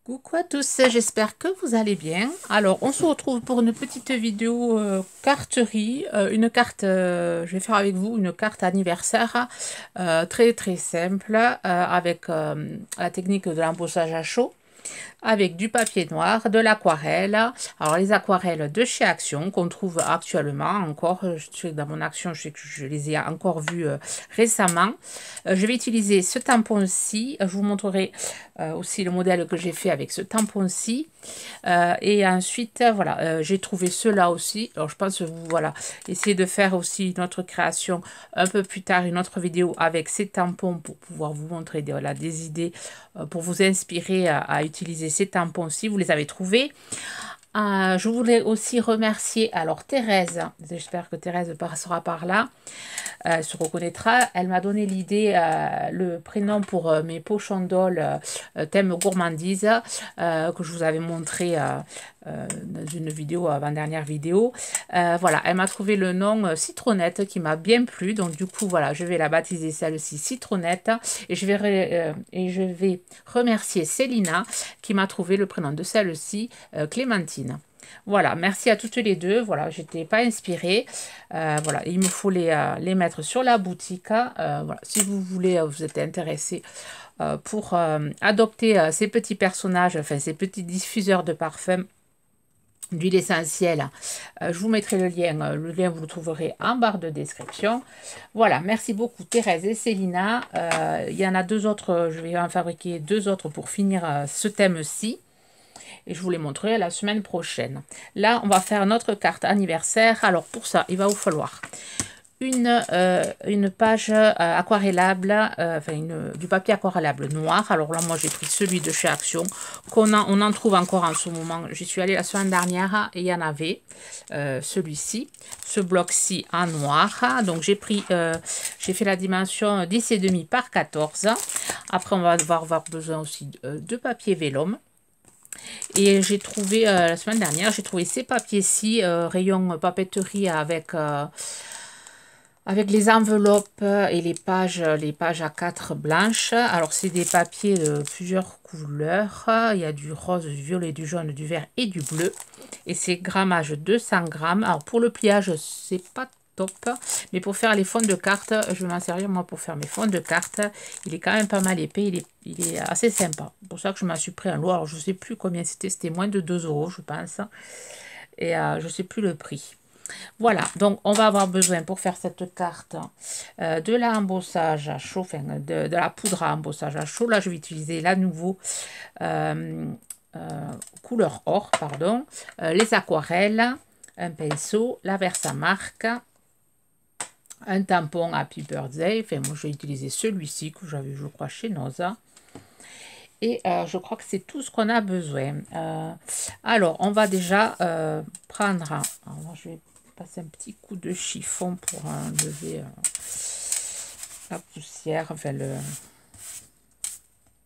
Coucou à tous, j'espère que vous allez bien. Alors, on se retrouve pour une petite vidéo carterie. Une carte, je vais faire avec vous une carte anniversaire très très simple avec la technique de l'embossage à chaud, avec du papier noir, de l'aquarelle. Alors les aquarelles de chez Action qu'on trouve actuellement encore. Je sais que dans mon Action, je sais que je les ai encore vues récemment. Je vais utiliser ce tampon-ci. Je vous montrerai aussi le modèle que j'ai fait avec ce tampon-ci. Et ensuite, voilà, j'ai trouvé ceux-là aussi. Alors je pense que vous, voilà, essayez de faire aussi une autre création un peu plus tard, une autre vidéo avec ces tampons pour pouvoir vous montrer voilà, des idées pour vous inspirer à utiliser ces tampons si vous les avez trouvés. Je voulais aussi remercier alors Thérèse, j'espère que Thérèse passera par là, elle se reconnaîtra, elle m'a donné l'idée, le prénom pour mes pochons d'ol thème gourmandise que je vous avais montré dans une vidéo, avant-dernière vidéo. Voilà, elle m'a trouvé le nom Citronnette qui m'a bien plu, donc du coup voilà, je vais la baptiser celle-ci Citronnette et je vais remercier Célina qui m'a trouvé le prénom de celle-ci Clémentine. Voilà, merci à toutes les deux. Voilà, j'étais pas inspirée. Voilà, il me faut les mettre sur la boutique. Voilà, si vous voulez, vous êtes intéressé pour adopter ces petits personnages, enfin ces petits diffuseurs de parfums d'huile essentielle, je vous mettrai le lien vous le trouverez en barre de description. Voilà, merci beaucoup Thérèse et Célina. Il y en a deux autres, je vais en fabriquer deux autres pour finir ce thème-ci. Et je vous les montrerai la semaine prochaine. Là, on va faire notre carte anniversaire. Alors pour ça, il va vous falloir une page aquarellable, du papier aquarellable noir. Alors là, moi, j'ai pris celui de chez Action, on en trouve encore en ce moment. J'y suis allée la semaine dernière et il y en avait celui-ci, ce bloc-ci en noir. Donc j'ai fait la dimension 10,5 par 14. Après, on va devoir avoir besoin aussi de papier vélum. Et j'ai trouvé, la semaine dernière, j'ai trouvé ces papiers-ci, rayon papeterie avec les enveloppes et les pages A4 blanches. Alors, c'est des papiers de plusieurs couleurs. Il y a du rose, du violet, du jaune, du vert et du bleu. Et c'est grammage 200 grammes. Alors, pour le pliage, c'est pas top. Mais pour faire les fonds de cartes, je vais m'en servir moi pour faire mes fonds de cartes. Il est quand même pas mal épais. Il est assez sympa. C'est pour ça que je m'en suis pris un lot. Alors, je ne sais plus combien c'était. C'était moins de 2 €, je pense. Et je ne sais plus le prix. Voilà, donc on va avoir besoin pour faire cette carte de l'embossage à chaud, enfin de la poudre à embossage à chaud. Là, je vais utiliser la nouveau couleur or, pardon, les aquarelles, un pinceau, la Versamark, un tampon Happy Birthday. Enfin, moi, j'ai utilisé celui-ci que j'avais, je crois, chez Noza. Et je crois que c'est tout ce qu'on a besoin. Alors, on va déjà prendre... Alors, je vais passer un petit coup de chiffon pour enlever la poussière. Enfin, je ne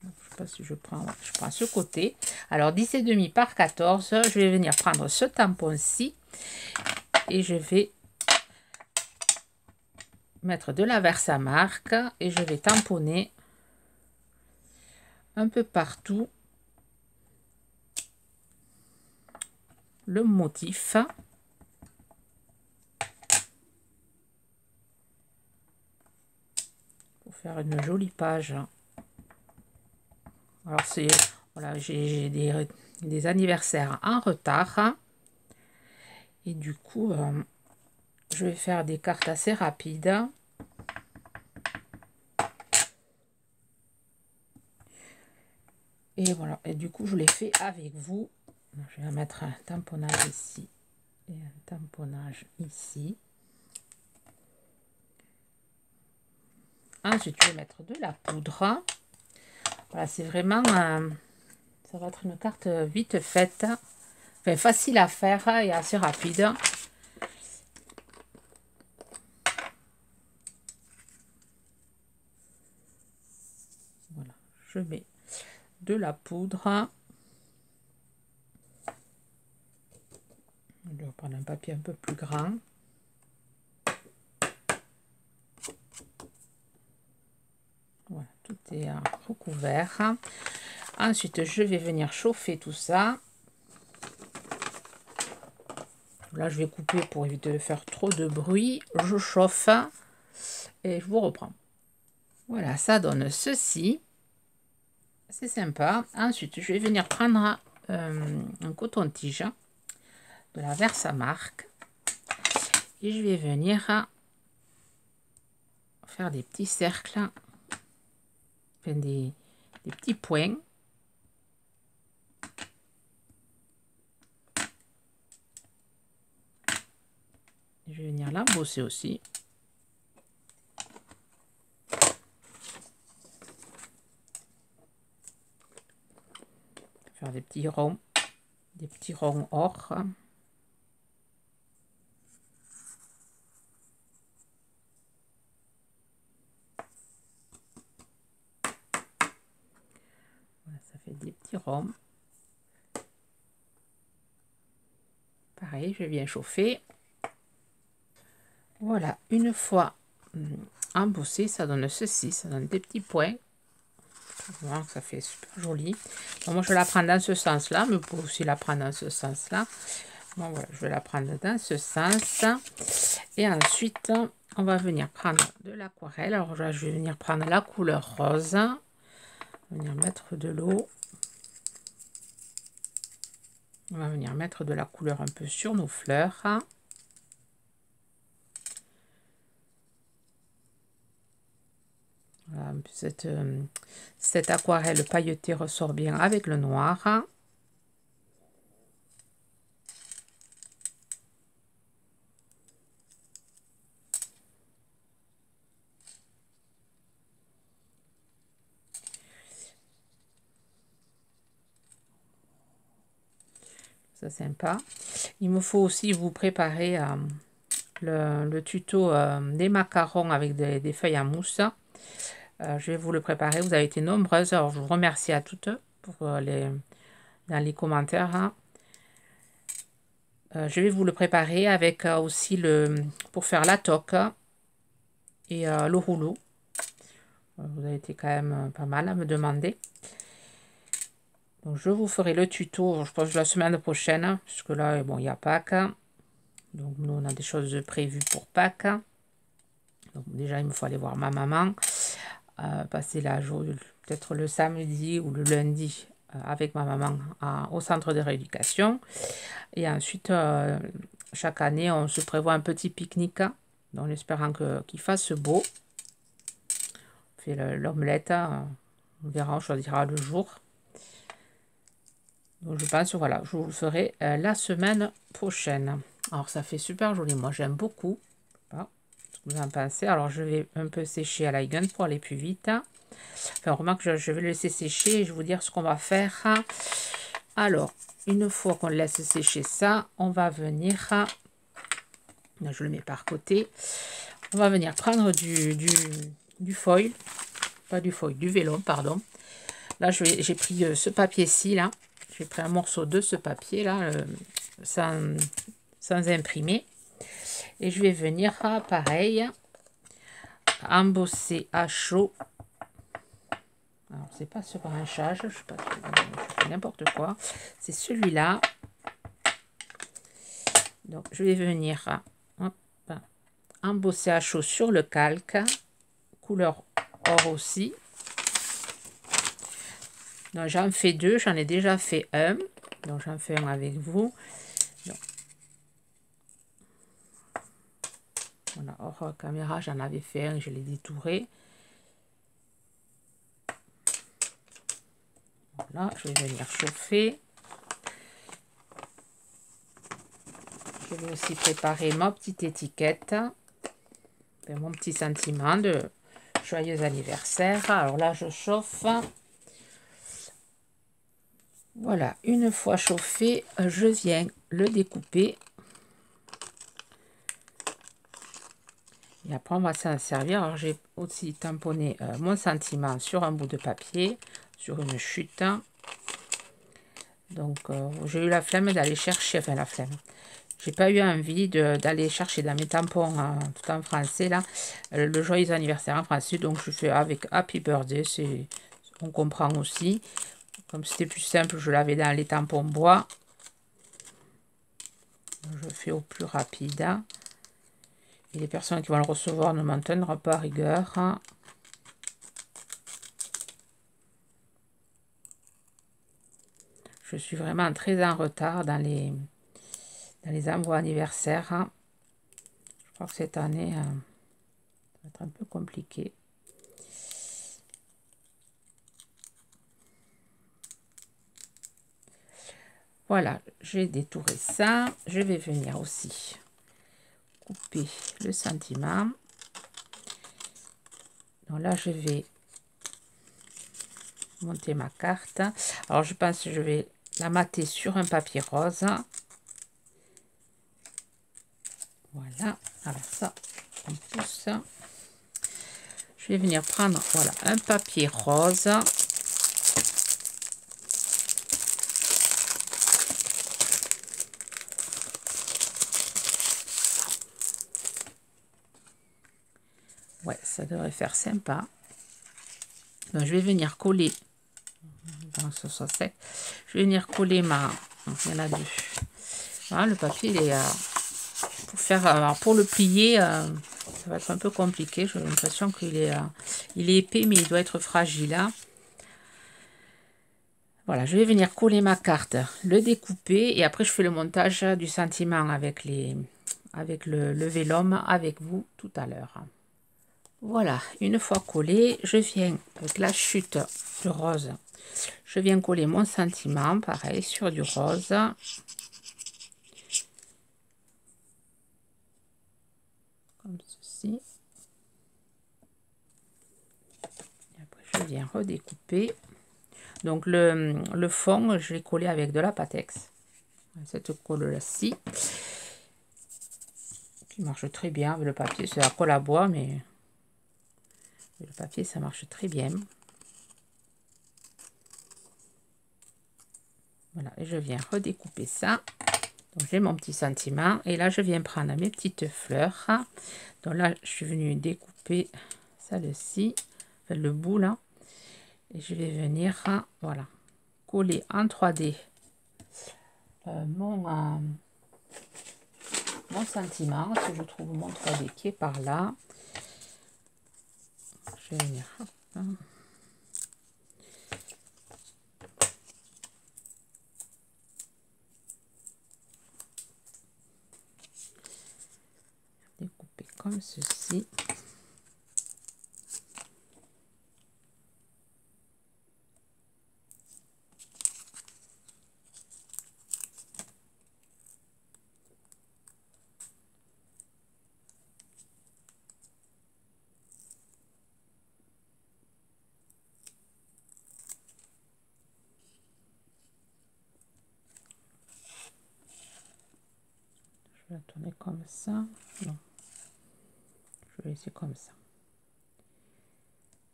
sais pas si je prends ce côté. Alors, 10,5 par 14. Je vais venir prendre ce tampon-ci. Et je vais mettre de la Versamark. Et je vais tamponner un peu partout le motif. Pour faire une jolie page. Alors c'est voilà, j'ai des anniversaires en retard. Et du coup, je vais faire des cartes assez rapides. Et voilà, et du coup, je les fais avec vous. Je vais mettre un tamponnage ici et un tamponnage ici. Ensuite, je vais mettre de la poudre. Voilà, c'est vraiment... ça va être une carte vite faite. Enfin, facile à faire et assez rapide. Voilà, je mets de la poudre. Je vais prendre un papier un peu plus grand. Voilà, tout est recouvert. Ensuite, je vais venir chauffer tout ça. Là, je vais couper pour éviter de faire trop de bruit. Je chauffe et je vous reprends. Voilà, ça donne ceci. C'est sympa. Ensuite, je vais venir prendre un coton-tige de la Versamark et je vais venir faire des petits cercles, enfin des petits points. Je vais venir l'embosser aussi. Faire des petits ronds or. Voilà, ça fait des petits ronds. Pareil, je viens chauffer. Voilà, une fois embossé, ça donne ceci, ça donne des petits points. Voilà, ça fait super joli. Bon, moi, je la prends dans ce sens-là, mais vous pouvez aussi la prendre dans ce sens-là. Bon, voilà, je vais la prendre dans ce sens. Et ensuite, on va venir prendre de l'aquarelle. Alors là, je vais venir prendre la couleur rose. Venir mettre de l'eau. On va venir mettre de la couleur un peu sur nos fleurs. Voilà, cette aquarelle pailletée ressort bien avec le noir. C'est sympa. Il me faut aussi vous préparer le tuto des macarons avec des feuilles en mousse. Je vais vous le préparer. Vous avez été nombreuses. Alors, je vous remercie à toutes pour dans les commentaires. Je vais vous le préparer avec aussi pour faire la toque et le rouleau. Vous avez été quand même pas mal à me demander. Donc, je vous ferai le tuto, je pense, la semaine prochaine, puisque là, bon, il y a Pâques. Donc, nous, on a des choses prévues pour Pâques. Donc, déjà, il me faut aller voir ma maman. Passer la journée, peut-être le samedi ou le lundi, avec ma maman au centre de rééducation. Et ensuite, chaque année, on se prévoit un petit pique-nique, en espérant qu'il fasse beau. On fait l'omelette, on verra, on choisira le jour. Donc je pense, voilà, je vous le ferai la semaine prochaine. Alors ça fait super joli, moi j'aime beaucoup. Voilà, ce que vous en pensez. Alors je vais un peu sécher à la gun pour aller plus vite. Enfin, remarque, je vais le laisser sécher et je vais vous dire ce qu'on va faire. Alors, une fois qu'on laisse sécher ça, on va venir, je le mets par côté, on va venir prendre du foil, pas du foil, du vélon, pardon. Là, j'ai pris ce papier-ci, là. J'ai pris un morceau de ce papier, là, sans imprimer. Et je vais venir, pareil, embosser à chaud. Alors, c'est pas ce branchage, je sais pas, je fais n'importe quoi. C'est celui-là. Donc, je vais venir embosser à chaud sur le calque. Couleur or aussi. Donc, j'en fais deux. J'en ai déjà fait un. Donc, j'en fais un avec vous. Donc, voilà, hors caméra, j'en avais fait un. Je l'ai détouré. Voilà, je vais venir chauffer. Je vais aussi préparer ma petite étiquette. Mon petit sentiment de joyeux anniversaire. Alors là, je chauffe. Voilà, une fois chauffé, je viens le découper. Et après, on va s'en servir. Alors, j'ai aussi tamponné mon sentiment sur un bout de papier, sur une chute. Donc, j'ai eu la flemme d'aller chercher, enfin la flemme. J'ai pas eu envie d'aller chercher dans mes tampons tout en français, là, le joyeux anniversaire en français. Donc, je fais avec Happy Birthday, on comprend aussi. Comme c'était plus simple, je l'avais dans les tampons bois. Je fais au plus rapide. Et les personnes qui vont le recevoir ne m'en tiendront pas à rigueur. Je suis vraiment très en retard dans les envois anniversaires. Je crois que cette année, ça va être un peu compliqué. Voilà, j'ai détouré ça. Je vais venir aussi couper le sentiment. Donc là, je vais monter ma carte. Alors, je pense que je vais la mater sur un papier rose. Voilà. Alors ça, on pousse. Je vais venir prendre, voilà, un papier rose. Ouais, ça devrait faire sympa. Donc, je vais venir coller, dans ce soit sec, je vais venir coller ma... Il y en a deux. Voilà, le papier, il est... pour faire, alors pour le plier, ça va être un peu compliqué. J'ai l'impression qu'il est, il est épais, mais il doit être fragile. Hein. Voilà, je vais venir coller ma carte, le découper, et après je fais le montage du sentiment avec le vélum avec vous tout à l'heure. Voilà, une fois collé, je viens avec la chute de rose, je viens coller mon sentiment, pareil, sur du rose. Comme ceci. Et après, je viens redécouper. Donc, le fond, je l'ai collé avec de la Patex. Cette colle-ci, qui marche très bien. Le papier, c'est la colle à bois, mais le papier, ça marche très bien. Voilà, et je viens redécouper ça. Donc j'ai mon petit sentiment et là je viens prendre mes petites fleurs. Donc là je suis venue découper celle-ci, enfin, le bout là, et je vais venir voilà coller en 3D mon sentiment. Si je trouve mon 3D qui est par là, je vais venir découper comme ceci. Je vais la tourner comme ça. Non, je vais laisser comme ça.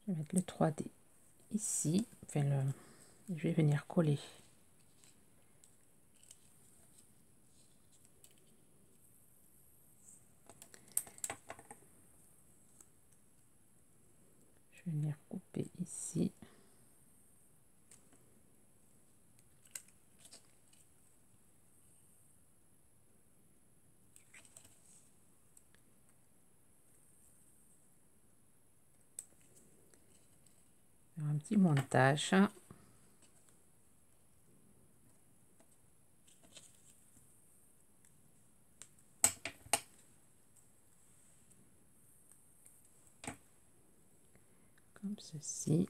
Je vais mettre le 3D ici. Enfin, je vais venir coller. Je vais venir couper ici. Un petit montage. Comme ceci.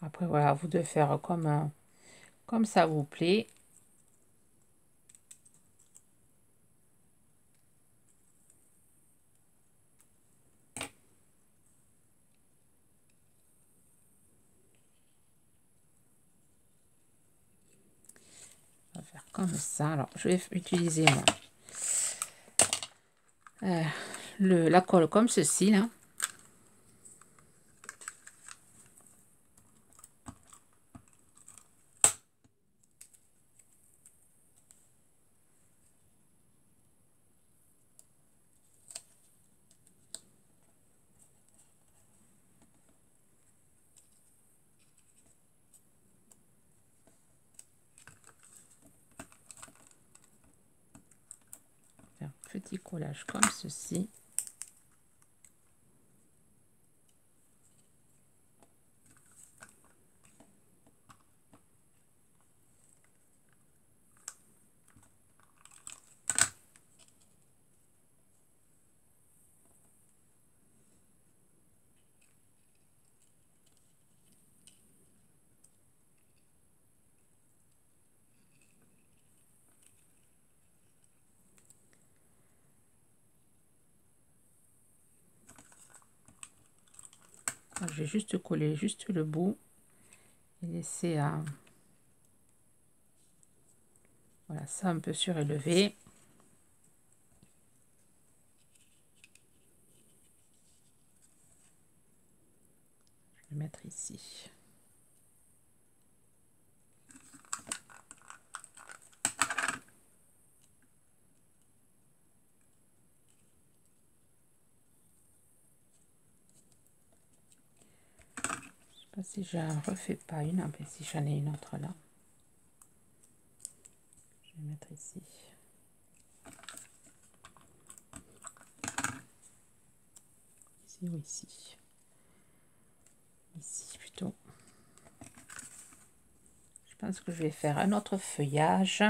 Après, voilà, à vous de faire comme ça vous plaît. On va faire comme ça. Alors, je vais utiliser moi, la colle comme ceci, là. Un petit collage comme ceci. Je vais juste coller juste le bout et laisser voilà, ça un peu surélevé. Je vais mettre ici. Je sais pas si j'en refais pas une, mais si j'en ai une autre là. Je vais mettre ici. Ici ou ici. Ici plutôt. Je pense que je vais faire un autre feuillage.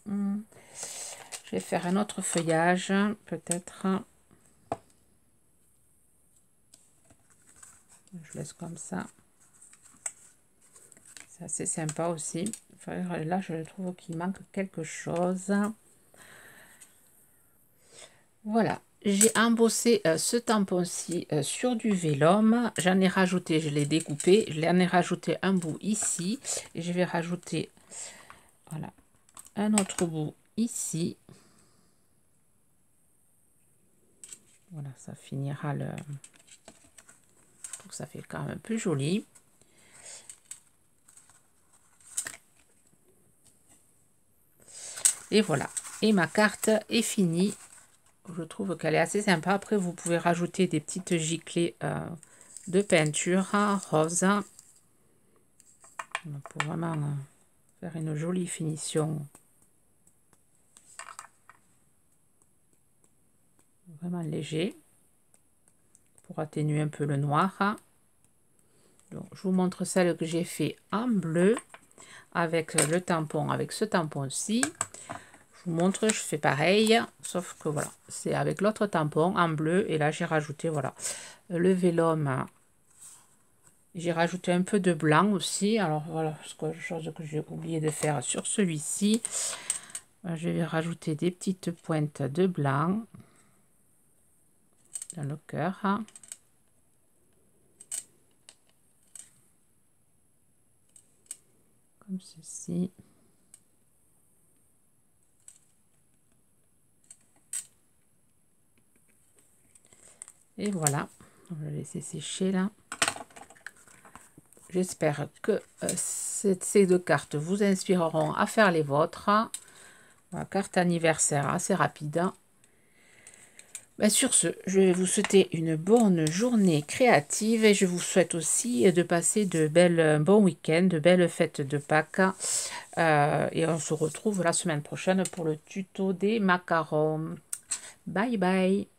Je vais faire un autre feuillage, peut-être. Je laisse comme ça. C'est assez sympa aussi. Là, je trouve qu'il manque quelque chose. Voilà. J'ai embossé ce tampon-ci sur du vélum. J'en ai rajouté, je l'ai découpé. J'en ai rajouté un bout ici. Et je vais rajouter, voilà, un autre bout ici. Voilà, ça finira le... Donc ça fait quand même plus joli. Et voilà. Et ma carte est finie. Je trouve qu'elle est assez sympa. Après, vous pouvez rajouter des petites giclées de peinture rose. Pour vraiment faire une jolie finition. Vraiment léger. Pour atténuer un peu le noir. Donc, je vous montre celle que j'ai fait en bleu. Avec le tampon, avec ce tampon-ci. Je vous montre, je fais pareil, sauf que voilà, c'est avec l'autre tampon en bleu. Et là, j'ai rajouté, voilà, le vélum. J'ai rajouté un peu de blanc aussi. Alors, voilà, chose que j'ai oublié de faire sur celui-ci. Je vais rajouter des petites pointes de blanc dans le cœur. Comme ceci. Et voilà, on va laisser sécher là. J'espère que ces deux cartes vous inspireront à faire les vôtres. Voilà, carte anniversaire assez rapide. Ben, sur ce, je vais vous souhaiter une bonne journée créative et je vous souhaite aussi de passer un bon week-end, de belles fêtes de Pâques. Et on se retrouve la semaine prochaine pour le tuto des macarons. Bye bye!